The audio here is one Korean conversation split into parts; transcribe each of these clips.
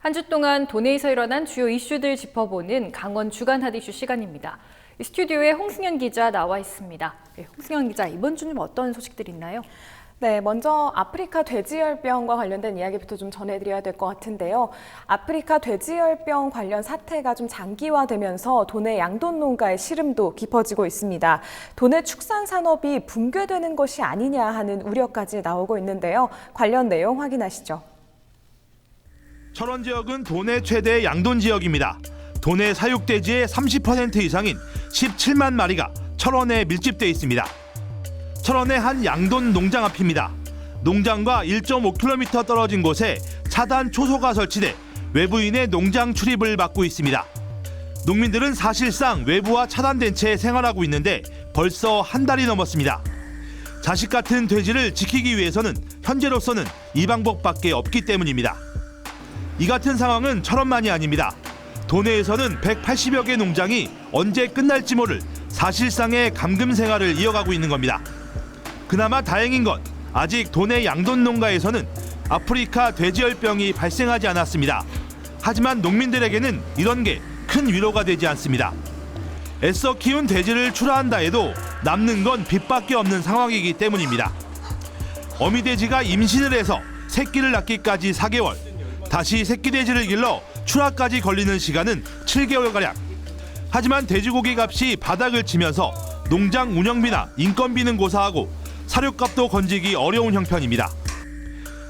한 주 동안 도내에서 일어난 주요 이슈들 짚어보는 강원 주간 핫이슈 시간입니다. 스튜디오에 홍승현 기자 나와 있습니다. 홍승현 기자, 이번 주는 어떤 소식들이 있나요? 네, 먼저 아프리카 돼지열병과 관련된 이야기부터 좀 전해드려야 될 것 같은데요. 아프리카 돼지열병 관련 사태가 좀 장기화되면서 도내 양돈 농가의 시름도 깊어지고 있습니다. 도내 축산 산업이 붕괴되는 것이 아니냐 하는 우려까지 나오고 있는데요. 관련 내용 확인하시죠. 철원 지역은 도내 최대 양돈 지역입니다. 도내 사육돼지의 30% 이상인 17만 마리가 철원에 밀집돼 있습니다. 철원의 한 양돈 농장 앞입니다. 농장과 1.5km 떨어진 곳에 차단 초소가 설치돼 외부인의 농장 출입을 막고 있습니다. 농민들은 사실상 외부와 차단된 채 생활하고 있는데 벌써 한 달이 넘었습니다. 자식 같은 돼지를 지키기 위해서는 현재로서는 이 방법밖에 없기 때문입니다. 이 같은 상황은 철원만이 아닙니다. 도내에서는 180여 개 농장이 언제 끝날지 모를 사실상의 감금 생활을 이어가고 있는 겁니다. 그나마 다행인 건 아직 도내 양돈 농가에서는 아프리카 돼지열병이 발생하지 않았습니다. 하지만 농민들에게는 이런 게 큰 위로가 되지 않습니다. 애써 키운 돼지를 출하한다 해도 남는 건 빚밖에 없는 상황이기 때문입니다. 어미돼지가 임신을 해서 새끼를 낳기까지 4개월, 다시 새끼 돼지를 길러 출하까지 걸리는 시간은 7개월가량. 하지만 돼지고기 값이 바닥을 치면서 농장 운영비나 인건비는 고사하고 사료값도 건지기 어려운 형편입니다.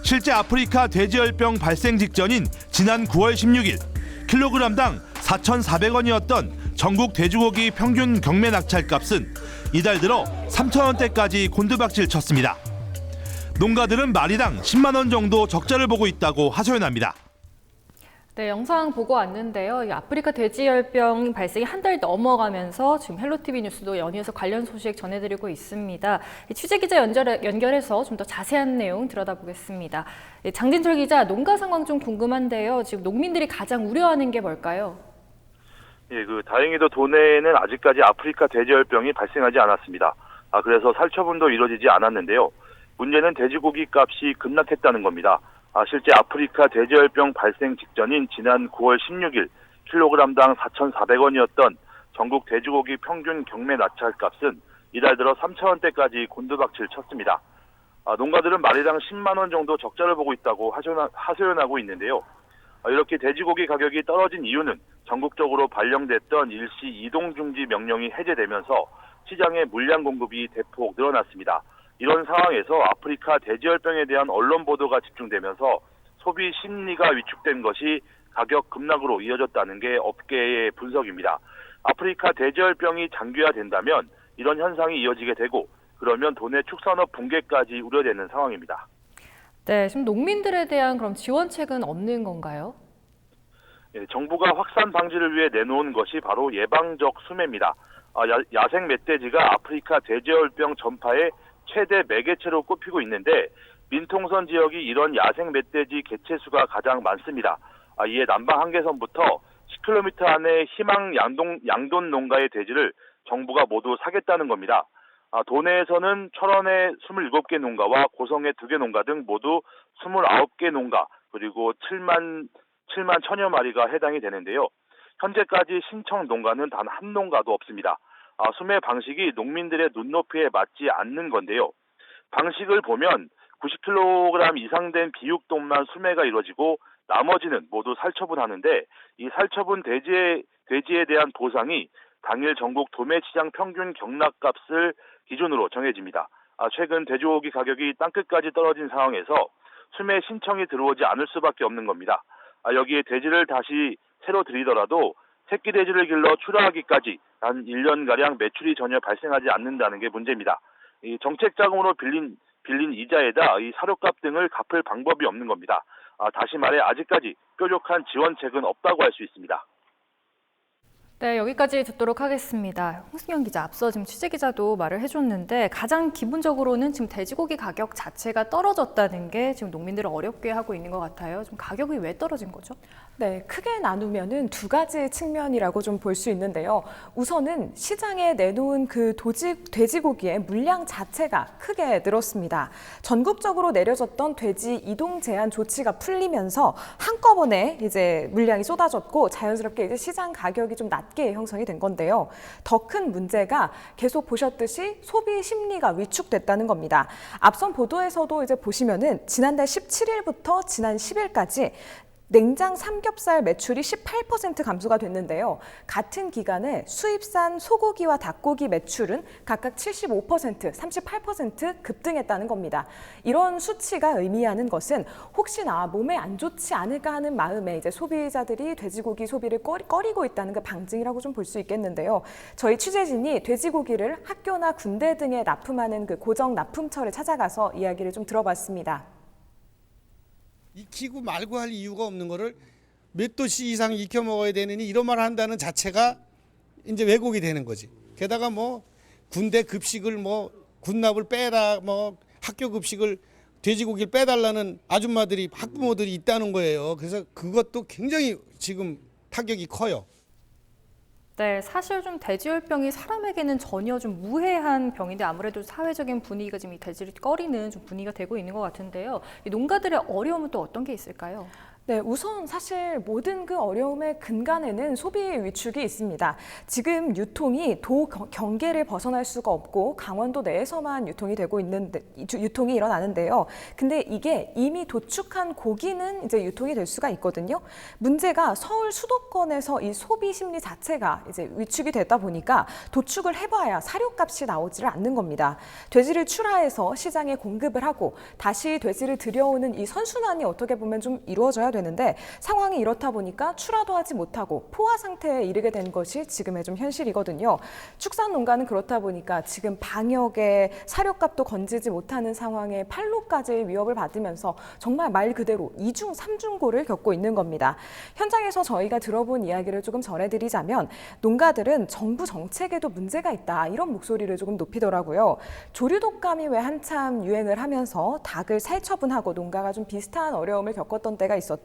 실제 아프리카 돼지열병 발생 직전인 지난 9월 16일 킬로그램당 4,400원이었던 전국 돼지고기 평균 경매 낙찰값은 이달 들어 3,000원대까지 곤두박질 쳤습니다. 농가들은 마리당 10만 원 정도 적자를 보고 있다고 하소연합니다. 네, 영상 보고 왔는데요. 이 아프리카 돼지열병 발생이 한 달 넘어가면서 지금 헬로티비 뉴스도 연이어서 관련 소식 전해드리고 있습니다. 취재 기자 연결해서 좀 더 자세한 내용 들여다보겠습니다. 장진철 기자, 농가 상황 좀 궁금한데요. 지금 농민들이 가장 우려하는 게 뭘까요? 다행히도 도내에는 아직까지 아프리카 돼지열병이 발생하지 않았습니다. 그래서 살처분도 이루어지지 않았는데요. 문제는 돼지고기 값이 급락했다는 겁니다. 실제 아프리카 돼지열병 발생 직전인 지난 9월 16일 킬로그램당 4,400원이었던 전국 돼지고기 평균 경매 낙찰값은 이달 들어 3,000원대까지 곤두박질 쳤습니다. 농가들은 마리당 10만 원 정도 적자를 보고 있다고 하소연하고 있는데요. 이렇게 돼지고기 가격이 떨어진 이유는 전국적으로 발령됐던 일시 이동중지 명령이 해제되면서 시장의 물량 공급이 대폭 늘어났습니다. 이런 상황에서 아프리카 돼지열병에 대한 언론 보도가 집중되면서 소비 심리가 위축된 것이 가격 급락으로 이어졌다는 게 업계의 분석입니다. 아프리카 돼지열병이 장기화된다면 이런 현상이 이어지게 되고 그러면 도내 축산업 붕괴까지 우려되는 상황입니다. 네, 지금 농민들에 대한 그럼 지원책은 없는 건가요? 정부가 확산 방지를 위해 내놓은 것이 바로 예방적 수매입니다. 야생 멧돼지가 아프리카 돼지열병 전파의 최대 매개체로 꼽히고 있는데 민통선 지역이 이런 야생 멧돼지 개체수가 가장 많습니다. 이에 남방 한계선부터 10km 안에 희망 양돈 농가의 돼지를 정부가 모두 사겠다는 겁니다. 도내에서는 철원의 27개 농가와 고성의 2개 농가 등 모두 29개 농가 그리고 7만 천여 마리가 해당이 되는데요. 현재까지 신청 농가는 단 한 농가도 없습니다. 수매 방식이 농민들의 눈높이에 맞지 않는 건데요. 방식을 보면 90kg 이상 된 비육동만 수매가 이루어지고 나머지는 모두 살처분하는데 이 살처분 돼지에 대한 보상이 당일 전국 도매시장 평균 경락값을 기준으로 정해집니다. 최근 돼지고기 가격이 땅끝까지 떨어진 상황에서 수매 신청이 들어오지 않을 수밖에 없는 겁니다. 여기에 돼지를 다시 새로 들이더라도 새끼 돼지를 길러 출하하기까지 한 1년가량 매출이 전혀 발생하지 않는다는 게 문제입니다. 이 정책 자금으로 빌린 이자에다 이 사료값 등을 갚을 방법이 없는 겁니다. 다시 말해 아직까지 뾰족한 지원책은 없다고 할 수 있습니다. 네, 여기까지 듣도록 하겠습니다. 홍승현 기자, 앞서 지금 취재 기자도 말을 해줬는데 가장 기본적으로는 지금 돼지고기 가격 자체가 떨어졌다는 게 지금 농민들을 어렵게 하고 있는 것 같아요. 좀 가격이 왜 떨어진 거죠? 네, 크게 나누면은 두 가지 측면이라고 좀 볼 수 있는데요. 우선은 시장에 내놓은 그 돼지고기의 물량 자체가 크게 늘었습니다. 전국적으로 내려졌던 돼지 이동 제한 조치가 풀리면서 한꺼번에 이제 물량이 쏟아졌고 자연스럽게 이제 시장 가격이 좀 낮게 형성이 된 건데요. 더 큰 문제가 계속 보셨듯이 소비 심리가 위축됐다는 겁니다. 앞선 보도에서도 이제 보시면은 지난달 17일부터 지난 10일까지 냉장 삼겹살 매출이 18% 감소가 됐는데요. 같은 기간에 수입산 소고기와 닭고기 매출은 각각 75%, 38% 급등했다는 겁니다. 이런 수치가 의미하는 것은 혹시나 몸에 안 좋지 않을까 하는 마음에 이제 소비자들이 돼지고기 소비를 꺼리고 있다는 그 방증이라고 좀 볼 수 있겠는데요. 저희 취재진이 돼지고기를 학교나 군대 등에 납품하는 그 고정 납품처를 찾아가서 이야기를 좀 들어봤습니다. 익히고 말고 할 이유가 없는 거를 몇 도씨 이상 익혀 먹어야 되느니 이런 말을 한다는 자체가 이제 왜곡이 되는 거지. 게다가 뭐 군대 급식을 뭐 군납을 빼라, 뭐 학교 급식을 돼지고기를 빼달라는 아줌마들이 학부모들이 있다는 거예요. 그래서 그것도 굉장히 지금 타격이 커요. 네, 사실 좀 돼지열병이 사람에게는 전혀 좀 무해한 병인데 아무래도 사회적인 분위기가 지금 이 돼지를 꺼리는 좀 분위기가 되고 있는 것 같은데요. 이 농가들의 어려움은 또 어떤 게 있을까요? 네, 우선 사실 모든 그 어려움의 근간에는 소비 위축이 있습니다. 지금 유통이 도 경계를 벗어날 수가 없고 강원도 내에서만 유통이 일어나는데요. 근데 이게 이미 도축한 고기는 이제 유통이 될 수가 있거든요. 문제가 서울 수도권에서 이 소비 심리 자체가 이제 위축이 되다 보니까 도축을 해봐야 사료값이 나오지를 않는 겁니다. 돼지를 출하해서 시장에 공급을 하고 다시 돼지를 들여오는 이 선순환이 어떻게 보면 좀 이루어져야 되는데 상황이 이렇다 보니까 출하도 하지 못하고 포화 상태에 이르게 된 것이 지금의 좀 현실이거든요. 축산 농가는 그렇다 보니까 지금 방역에 사료값도 건지지 못하는 상황에 판로까지 위협을 받으면서 정말 말 그대로 이중 삼중고를 겪고 있는 겁니다. 현장에서 저희가 들어본 이야기를 조금 전해드리자면 농가들은 정부 정책에도 문제가 있다 이런 목소리를 조금 높이더라고요. 조류독감이 왜 한참 유행을 하면서 닭을 살처분하고 농가가 좀 비슷한 어려움을 겪었던 때가 있었죠.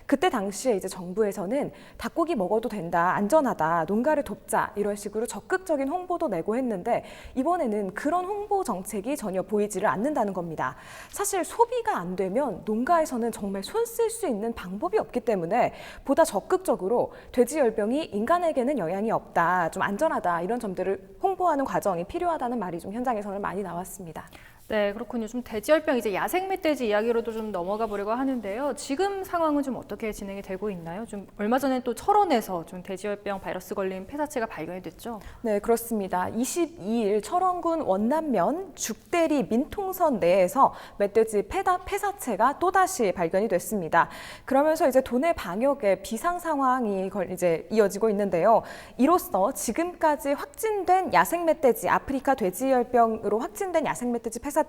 그때 당시에 이제 정부에서는 닭고기 먹어도 된다, 안전하다, 농가를 돕자 이런 식으로 적극적인 홍보도 내고 했는데 이번에는 그런 홍보 정책이 전혀 보이지를 않는다는 겁니다. 사실 소비가 안 되면 농가에서는 정말 손 쓸 수 있는 방법이 없기 때문에 보다 적극적으로 돼지열병이 인간에게는 영향이 없다, 좀 안전하다 이런 점들을 홍보하는 과정이 필요하다는 말이 좀 현장에서는 많이 나왔습니다. 네, 그렇군요. 좀 돼지열병 이제 야생 멧돼지 이야기로도 좀 넘어가 보려고 하는데요. 지금 상황은 좀 어떻게 진행이 되고 있나요? 좀 얼마 전에 또 철원에서 좀 돼지열병 바이러스 걸린 폐사체가 발견이 됐죠. 네, 그렇습니다. 22일 철원군 원남면 죽대리 민통선 내에서 멧돼지 폐사체가 또다시 발견이 됐습니다. 그러면서 이제 도내 방역에 비상 상황이 이제 이어지고 있는데요. 이로써 지금까지 확진된 야생 멧돼지 아프리카 돼지열병으로 확진된 야생 멧돼지 폐사체는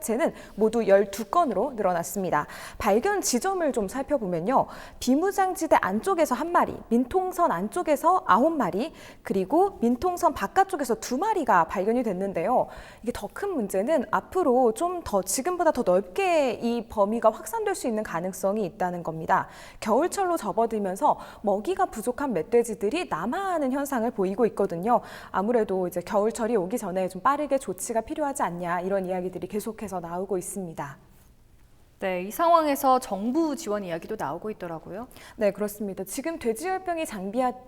모두 12건으로 늘어났습니다. 발견 지점을 좀 살펴보면요. 비무장지대 안쪽에서 1마리, 민통선 안쪽에서 9마리, 그리고 민통선 바깥쪽에서 2마리가 발견이 됐는데요. 이게 더 큰 문제는 앞으로 좀 더 지금보다 더 넓게 이 범위가 확산될 수 있는 가능성이 있다는 겁니다. 겨울철로 접어들면서 먹이가 부족한 멧돼지들이 남하하는 현상을 보이고 있거든요. 아무래도 이제 겨울철이 오기 전에 좀 빠르게 조치가 필요하지 않냐 이런 이야기들이 계속해서 나오고 있습니다. 네, 이 상황에서 정부 지원 이야기도 나오고 있더라고요. 네, 그렇습니다. 지금 돼지열병이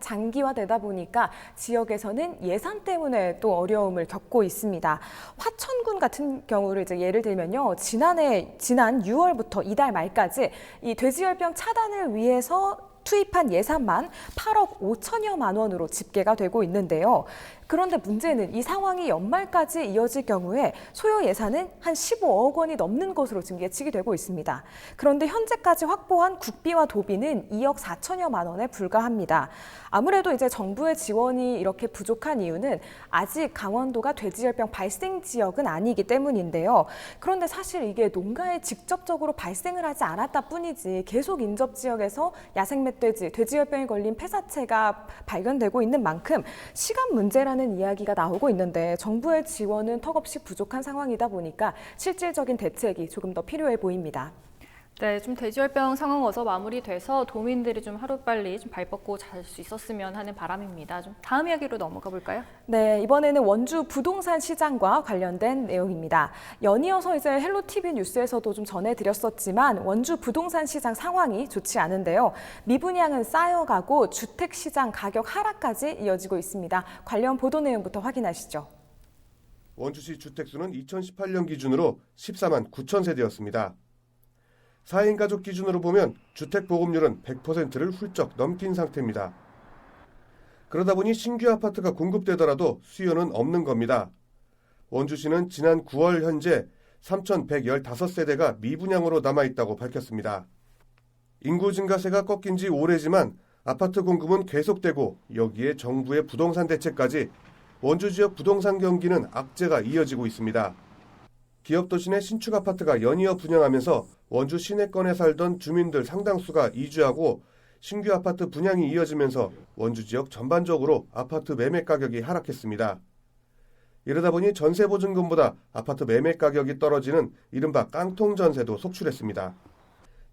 장기화되다 보니까 지역에서는 예산 때문에 또 어려움을 겪고 있습니다. 화천군 같은 경우를 이제 예를 들면요. 지난 6월부터 이달 말까지 이 돼지열병 차단을 위해서 투입한 예산만 8억 5천여만 원으로 집계가 되고 있는데요. 그런데 문제는 이 상황이 연말까지 이어질 경우에 소요 예산은 한 15억 원이 넘는 것으로 지금 예측이 되고 있습니다. 그런데 현재까지 확보한 국비와 도비는 2억 4천여만 원에 불과합니다. 아무래도 이제 정부의 지원이 이렇게 부족한 이유는 아직 강원도가 돼지열병 발생 지역은 아니기 때문인데요. 그런데 사실 이게 농가에 직접적으로 발생을 하지 않았다 뿐이지 계속 인접 지역에서 야생 멧돼지, 돼지열병에 걸린 폐사체가 발견되고 있는 만큼 시간 문제라는 이야기가 나오고 있는데 정부의 지원은 턱없이 부족한 상황이다 보니까 실질적인 대책이 조금 더 필요해 보입니다. 네, 좀 돼지열병 상황 어서 마무리돼서 도민들이 좀 하루빨리 좀 발 뻗고 잘 수 있었으면 하는 바람입니다. 좀 다음 이야기로 넘어가 볼까요? 네, 이번에는 원주 부동산 시장과 관련된 내용입니다. 연이어서 이제 헬로티비 뉴스에서도 좀 전해드렸었지만 원주 부동산 시장 상황이 좋지 않은데요. 미분양은 쌓여가고 주택 시장 가격 하락까지 이어지고 있습니다. 관련 보도 내용부터 확인하시죠. 원주시 주택수는 2018년 기준으로 14만 9천 세대였습니다. 4인 가족 기준으로 보면 주택 보급률은 100%를 훌쩍 넘긴 상태입니다. 그러다 보니 신규 아파트가 공급되더라도 수요는 없는 겁니다. 원주시는 지난 9월 현재 3,115세대가 미분양으로 남아있다고 밝혔습니다. 인구 증가세가 꺾인 지 오래지만 아파트 공급은 계속되고 여기에 정부의 부동산 대책까지 원주 지역 부동산 경기는 악재가 이어지고 있습니다. 기업도시 내 신축 아파트가 연이어 분양하면서 원주 시내권에 살던 주민들 상당수가 이주하고 신규 아파트 분양이 이어지면서 원주 지역 전반적으로 아파트 매매 가격이 하락했습니다. 이러다 보니 전세 보증금보다 아파트 매매 가격이 떨어지는 이른바 깡통 전세도 속출했습니다.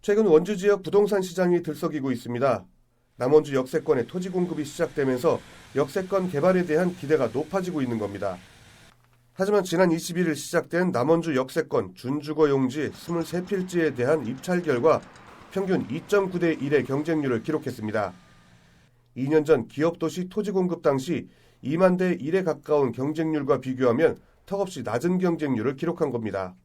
최근 원주 지역 부동산 시장이 들썩이고 있습니다. 남원주 역세권의 토지 공급이 시작되면서 역세권 개발에 대한 기대가 높아지고 있는 겁니다. 하지만 지난 21일 시작된 남원주 역세권 준주거 용지 23필지에 대한 입찰 결과 평균 2.9대 1의 경쟁률을 기록했습니다. 2년 전 기업도시 토지 공급 당시 2만 대 1에 가까운 경쟁률과 비교하면 턱없이 낮은 경쟁률을 기록한 겁니다.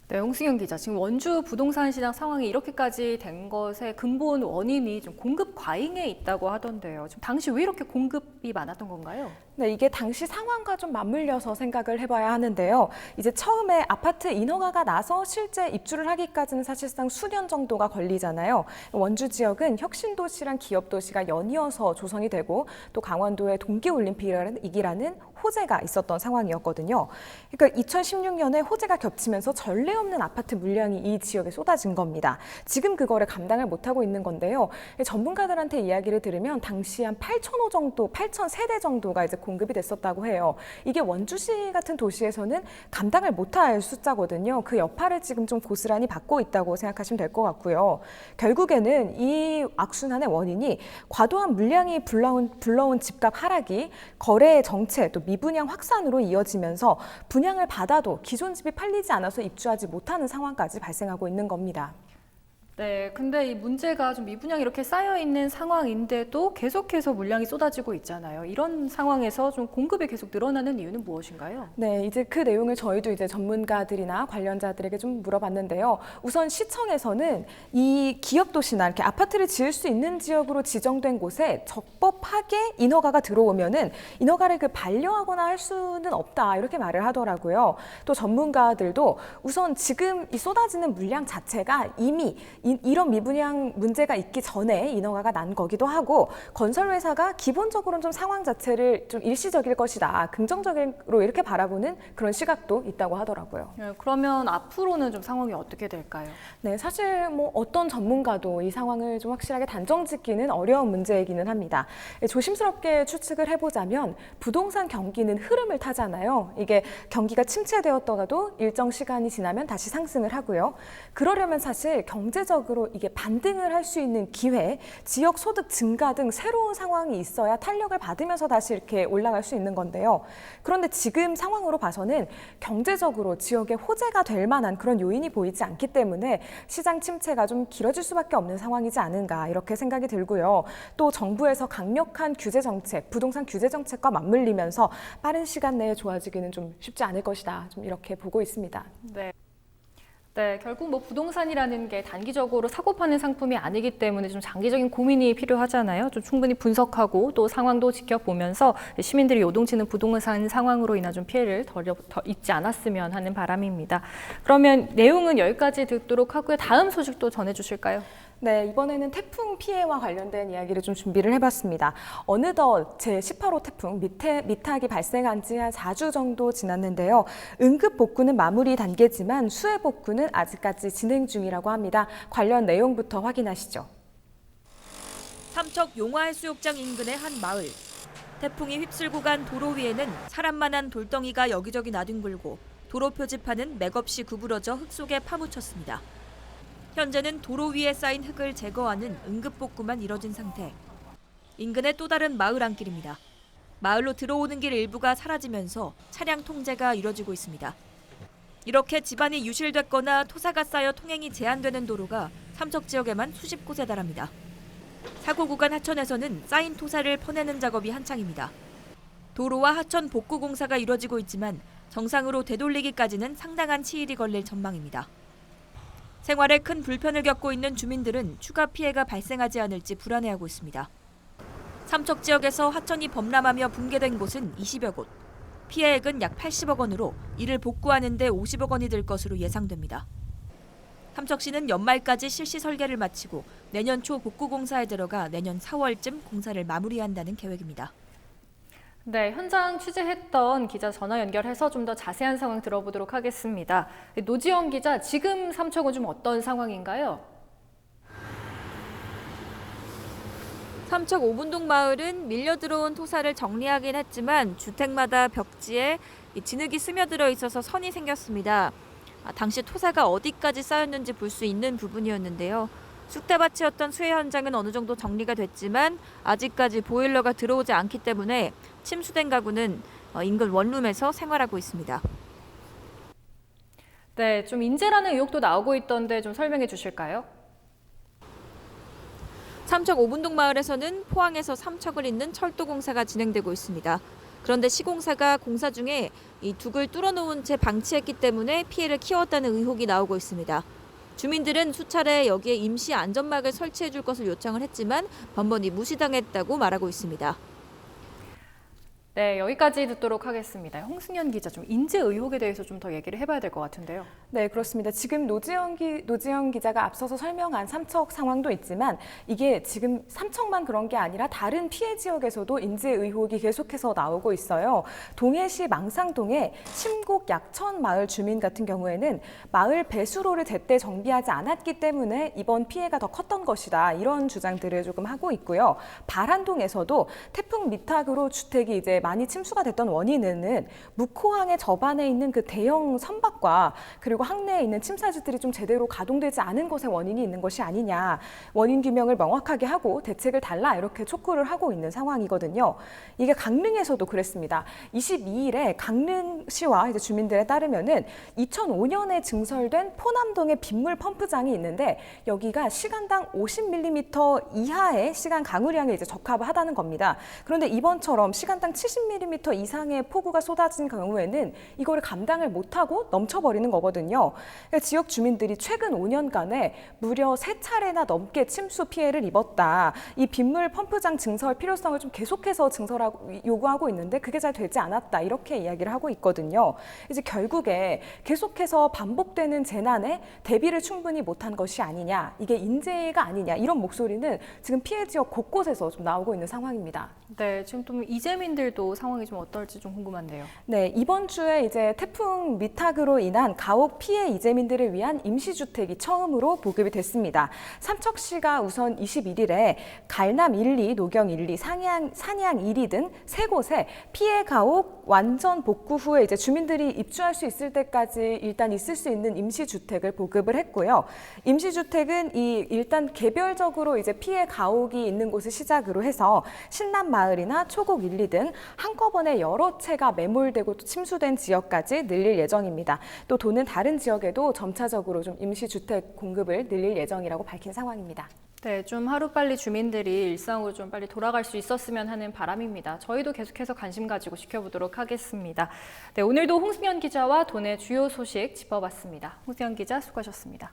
네, 홍승현 기자, 지금 원주 부동산 시장 상황이 이렇게까지 된 것의 근본 원인이 좀 공급 과잉에 있다고 하던데요. 지금 당시 왜 이렇게 공급이 많았던 건가요? 네, 이게 당시 상황과 좀 맞물려서 생각을 해봐야 하는데요. 이제 처음에 아파트 인허가가 나서 실제 입주를 하기까지는 사실상 수년 정도가 걸리잖아요. 원주 지역은 혁신도시랑 기업도시가 연이어서 조성이 되고 또 강원도의 동계올림픽이라는 호재가 있었던 상황이었거든요. 그러니까 2016년에 호재가 겹치면서 전례 없는 아파트 물량이 이 지역에 쏟아진 겁니다. 지금 그거를 감당을 못하고 있는 건데요. 전문가들한테 이야기를 들으면 당시 한 8,000호 정도, 8,000세대 정도가 이제 공급이 됐었다고 해요. 이게 원주시 같은 도시에서는 감당을 못할 숫자거든요. 그 여파를 지금 좀 고스란히 받고 있다고 생각하시면 될 것 같고요. 결국에는 이 악순환의 원인이 과도한 물량이 불러온 집값 하락이 거래 정체 또 미분양 확산으로 이어지면서 분양을 받아도 기존 집이 팔리지 않아서 입주하지 못하는 상황까지 발생하고 있는 겁니다. 네, 근데 이 문제가 좀 미분양이 이렇게 쌓여 있는 상황인데도 계속해서 물량이 쏟아지고 있잖아요. 이런 상황에서 좀 공급이 계속 늘어나는 이유는 무엇인가요? 네, 이제 그 내용을 저희도 이제 전문가들이나 관련자들에게 좀 물어봤는데요. 우선 시청에서는 이 기업 도시나 이렇게 아파트를 지을 수 있는 지역으로 지정된 곳에 적법하게 인허가가 들어오면은 인허가를 반려하거나 할 수는 없다 이렇게 말을 하더라고요. 또 전문가들도 우선 지금 이 쏟아지는 물량 자체가 이미 이런 미분양 문제가 있기 전에 인허가가 난 거기도 하고 건설회사가 기본적으로는 좀 상황 자체를 좀 일시적일 것이다. 긍정적으로 이렇게 바라보는 그런 시각도 있다고 하더라고요. 네, 그러면 앞으로는 좀 상황이 어떻게 될까요? 네, 사실 뭐 어떤 전문가도 이 상황을 좀 확실하게 단정짓기는 어려운 문제이기는 합니다. 조심스럽게 추측을 해보자면 부동산 경기는 흐름을 타잖아요. 이게 경기가 침체되었더라도 일정 시간이 지나면 다시 상승을 하고요. 그러려면 사실 경제적으로 이게 반등을 할 수 있는 기회, 지역 소득 증가 등 새로운 상황이 있어야 탄력을 받으면서 다시 이렇게 올라갈 수 있는 건데요. 그런데 지금 상황으로 봐서는 경제적으로 지역에 호재가 될 만한 그런 요인이 보이지 않기 때문에 시장 침체가 좀 길어질 수밖에 없는 상황이지 않은가 이렇게 생각이 들고요. 또 정부에서 강력한 규제 정책, 부동산 규제 정책과 맞물리면서 빠른 시간 내에 좋아지기는 좀 쉽지 않을 것이다. 좀 이렇게 보고 있습니다. 네, 결국 뭐 부동산이라는 게 단기적으로 사고 파는 상품이 아니기 때문에 좀 장기적인 고민이 필요하잖아요. 좀 충분히 분석하고 또 상황도 지켜보면서 시민들이 요동치는 부동산 상황으로 인한 좀 피해를 더 입지 않았으면 하는 바람입니다. 그러면 내용은 여기까지 듣도록 하고요. 다음 소식도 전해주실까요? 네, 이번에는 태풍 피해와 관련된 이야기를 좀 준비를 해봤습니다. 어느덧 제18호 태풍 미탁이 발생한 지 한 4주 정도 지났는데요. 응급 복구는 마무리 단계지만 수해 복구는 아직까지 진행 중이라고 합니다. 관련 내용부터 확인하시죠. 삼척 용화해수욕장 인근의 한 마을. 태풍이 휩쓸고 간 도로 위에는 사람만한 돌덩이가 여기저기 나뒹굴고 도로 표지판은 맥없이 구부러져 흙 속에 파묻혔습니다. 현재는 도로 위에 쌓인 흙을 제거하는 응급복구만 이뤄진 상태. 인근의 또 다른 마을 안길입니다. 마을로 들어오는 길 일부가 사라지면서 차량 통제가 이뤄지고 있습니다. 이렇게 집안이 유실됐거나 토사가 쌓여 통행이 제한되는 도로가 삼척 지역에만 수십 곳에 달합니다. 사고 구간 하천에서는 쌓인 토사를 퍼내는 작업이 한창입니다. 도로와 하천 복구 공사가 이뤄지고 있지만 정상으로 되돌리기까지는 상당한 치일이 걸릴 전망입니다. 생활에 큰 불편을 겪고 있는 주민들은 추가 피해가 발생하지 않을지 불안해하고 있습니다. 삼척 지역에서 하천이 범람하며 붕괴된 곳은 20여 곳. 피해액은 약 80억 원으로 이를 복구하는 데 50억 원이 들 것으로 예상됩니다. 삼척시는 연말까지 실시 설계를 마치고 내년 초 복구 공사에 들어가 내년 4월쯤 공사를 마무리한다는 계획입니다. 네, 현장 취재했던 기자 전화 연결해서 좀 더 자세한 상황 들어보도록 하겠습니다. 노지영 기자, 지금 삼척은 좀 어떤 상황인가요? 삼척 오분동 마을은 밀려 들어온 토사를 정리하긴 했지만 주택마다 벽지에 진흙이 스며들어 있어서 선이 생겼습니다. 당시 토사가 어디까지 쌓였는지 볼 수 있는 부분이었는데요. 쑥대밭이었던 수해 현장은 어느 정도 정리가 됐지만 아직까지 보일러가 들어오지 않기 때문에 침수된 가구는 인근 원룸에서 생활하고 있습니다. 네, 좀 인재라는 의혹도 나오고 있던데 좀 설명해 주실까요? 삼척 오분동 마을에서는 포항에서 삼척을 잇는 철도 공사가 진행되고 있습니다. 그런데 시공사가 공사 중에 이 둑을 뚫어놓은 채 방치했기 때문에 피해를 키웠다는 의혹이 나오고 있습니다. 주민들은 수차례 여기에 임시 안전막을 설치해 줄 것을 요청을 했지만 번번이 무시당했다고 말하고 있습니다. 네, 여기까지 듣도록 하겠습니다. 홍승연 기자, 좀 인재 의혹에 대해서 좀 더 얘기를 해봐야 될 것 같은데요. 네, 그렇습니다. 지금 노지영 기자가 앞서서 설명한 삼척 상황도 있지만 이게 지금 삼척만 그런 게 아니라 다른 피해 지역에서도 인재 의혹이 계속해서 나오고 있어요. 동해시 망상동의 심곡 약천 마을 주민 같은 경우에는 마을 배수로를 제때 정비하지 않았기 때문에 이번 피해가 더 컸던 것이다. 이런 주장들을 조금 하고 있고요. 바란동에서도 태풍 미탁으로 주택이 이제 많이 침수가 됐던 원인은 묵호항의 저반에 있는 그 대형 선박과 그리고 항내에 있는 침사지들이 좀 제대로 가동되지 않은 것에 원인이 있는 것이 아니냐. 원인 규명을 명확하게 하고 대책을 달라 이렇게 촉구를 하고 있는 상황이거든요. 이게 강릉에서도 그랬습니다. 22일에 강릉시와 이제 주민들에 따르면은 2005년에 증설된 포남동의 빗물 펌프장이 있는데 여기가 시간당 50mm 이하의 시간 강우량에 이제 적합하다는 겁니다. 그런데 이번처럼 시간당 70mm 이상의 폭우가 쏟아진 경우에는 이거를 감당을 못하고 넘쳐버리는 거거든요. 지역 주민들이 최근 5년간에 무려 3차례나 넘게 침수 피해를 입었다. 이 빗물 펌프장 증설 필요성을 좀 계속해서 요구하고 있는데 그게 잘 되지 않았다. 이렇게 이야기를 하고 있거든요. 이제 결국에 계속해서 반복되는 재난에 대비를 충분히 못한 것이 아니냐. 이게 인재가 아니냐. 이런 목소리는 지금 피해 지역 곳곳에서 좀 나오고 있는 상황입니다. 네, 지금 좀 이재민들도 상황이 좀 어떨지 좀 궁금한데요. 네, 이번 주에 이제 태풍 미탁으로 인한 가옥 피해 이재민들을 위한 임시주택이 처음으로 보급이 됐습니다. 삼척시가 우선 21일에 갈남 1리, 노경 1리, 산양 1리 등 3곳에 피해 가옥 완전 복구 후에 이제 주민들이 입주할 수 있을 때까지 일단 있을 수 있는 임시주택을 보급을 했고요. 임시주택은 일단 개별적으로 이제 피해 가옥이 있는 곳을 시작으로 해서 신남 마을이나 초곡 1리 등 한꺼번에 여러 채가 매몰되고 침수된 지역까지 늘릴 예정입니다. 또 도는 다른 지역에도 점차적으로 좀 임시주택 공급을 늘릴 예정이라고 밝힌 상황입니다. 네, 좀 하루빨리 주민들이 일상으로 좀 빨리 돌아갈 수 있었으면 하는 바람입니다. 저희도 계속해서 관심 가지고 지켜보도록 하겠습니다. 네, 오늘도 홍승연 기자와 도내 주요 소식 짚어봤습니다. 홍승연 기자 수고하셨습니다.